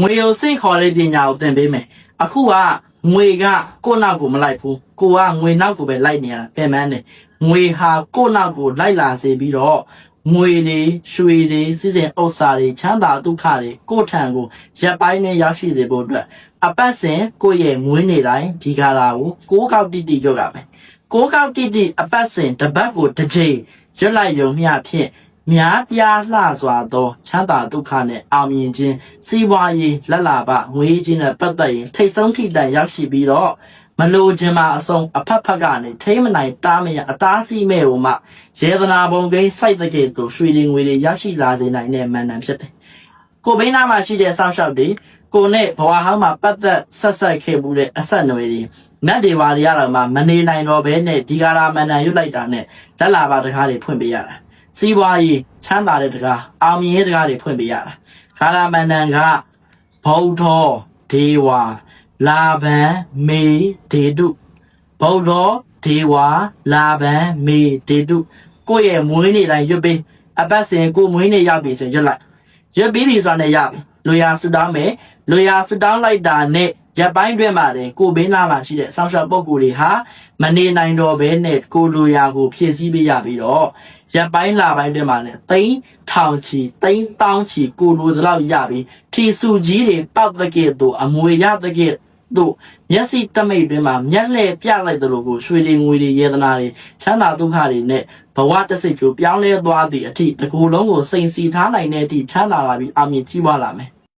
ငွေကိုစိတ်ခေါ်တဲ့ပညာကိုသင်ပေးမယ်အခုကငွေကကိုယ့်နောက်ကိုမလိုက်ဘူးကိုကငွေနောက်ကိုပဲလိုက်နေရတာပြန်မှန်းတယ်ငွေဟာကိုယ့်နောက်ကိုလိုက်လာစေပြီးတော့ငွေတွေရွှေတွေစီစဉ်ဥစ္စာတွေချမ်းသာဒုက္ခတွေကိုယ့်ထံကိုရပ်ပိုင်းနဲ့ရောက်ရှိစေဖို့အတွက်အပတ်စဉ်ကိုယ့်ရဲ့မွေးနေ့တိုင်းဒီကာလာကို6 ခေါက်တိတိရွတ်ရမယ်6 ခေါက်တိတိအပတ်စဉ်တစ်ပတ်ကိုတစ်ကြိမ်ရွတ်လိုက်ရုံမျှဖြင့်များပြားလှစွာသောချမ်းသာဒုက္ခနဲ့အောင်မြင်ခြင်းစီးပွားရေးလက်လာပငွေချင်းနဲ့ပတ်သက်ရင်ထိတ်ဆုံးထိတန်ရောက်ရှိပြီးတော့မလိုချင်မှာအဆုံးအဖက်ဖက်ကနေထိမနိုင်တားမရအသားစီးမဲ့ဟိုမှရေသနာပုံကိန်းစိုက်တဲ့ကဲ့သို့ရွှေတွေငွေတွေရောက်ရှိလာစေနိုင်တဲ့မန္တန်ဖြစ်တယ်။ကိုဘိန်းသားမှာရှိတဲ့ဆောက်ရှောက်တွေကိုနဲ့ဘဝဟောင်းမှာပတ်သက်ဆက်ဆက်ခဲ့မှုတဲ့အဆက်နွယ်တွေနတ်တွေဘာတွေရတော့မှမနေနိုင်တော့ဘဲနဲ့ဒီကာလာမန္တန်ရွတ်လိုက်တာနဲ့လက်လာပါတကားတွေဖွင့်ပေးရတာစီးပွားရေးချမ်းသာတဲ့တကားအောင်မြင်ရေးတကားတွေဖွင့်ပေးရတာကာလာမန္တန်ကဗုဒ္ဓဒေဝလာဗံမေဒေတုဗုဒ္ဓဒေဝလာဗံမေဒေတုကိုယ့်ရဲ့မွေးနေ့တိုင်းရွတ်ပေးအပတ်စဉ်ကိုမွေးနေ့ရောက်ပြီဆိုရွတ်လိုက်ရွတ်ပြီးပြီဆိုတော့ရပြီလူရဆူတောင်းမယ်လူရဆူတောင်းလိုက်တာနဲ့ရပ်ပိုင်းတွင်မှာတယ်ကိုဘင်းသားမှာရှိတဲ့ဆောင်းရှောက်ပုံကိုယ်တွေဟာမနေနိုင်တော့ဘဲနဲ့ကိုလူရကိုဖြည့်ဆည်းပေးရပြီးတော့ရပ်ပိုင်းလာပိုင်းတွင်မှာနဲ့သိန်းထောင်ချီသိန်းတောင်းချီကိုလူသလောက်ရပြီးထီစုကြီးတွေပောက်တဲ့ကဲ့သို့အမွေရတဲ့ကဲ့တို့မျက်စိတမိတ်တွင်မှာမျက်လှည့်ပြလိုက်တဲ့လိုကိုရွှေတွေငွေတွေရေသနာတွေချမ်းသာဒုက္ခတွေနဲ့ဘဝတစိတ်ကိုပြောင်းလဲသွားသည့်အထိတကူလုံးကိုစိန်စီထားနိုင်တဲ့အထိချမ်းသာလာပြီးအမြင့်ကြီးပွားလာမယ်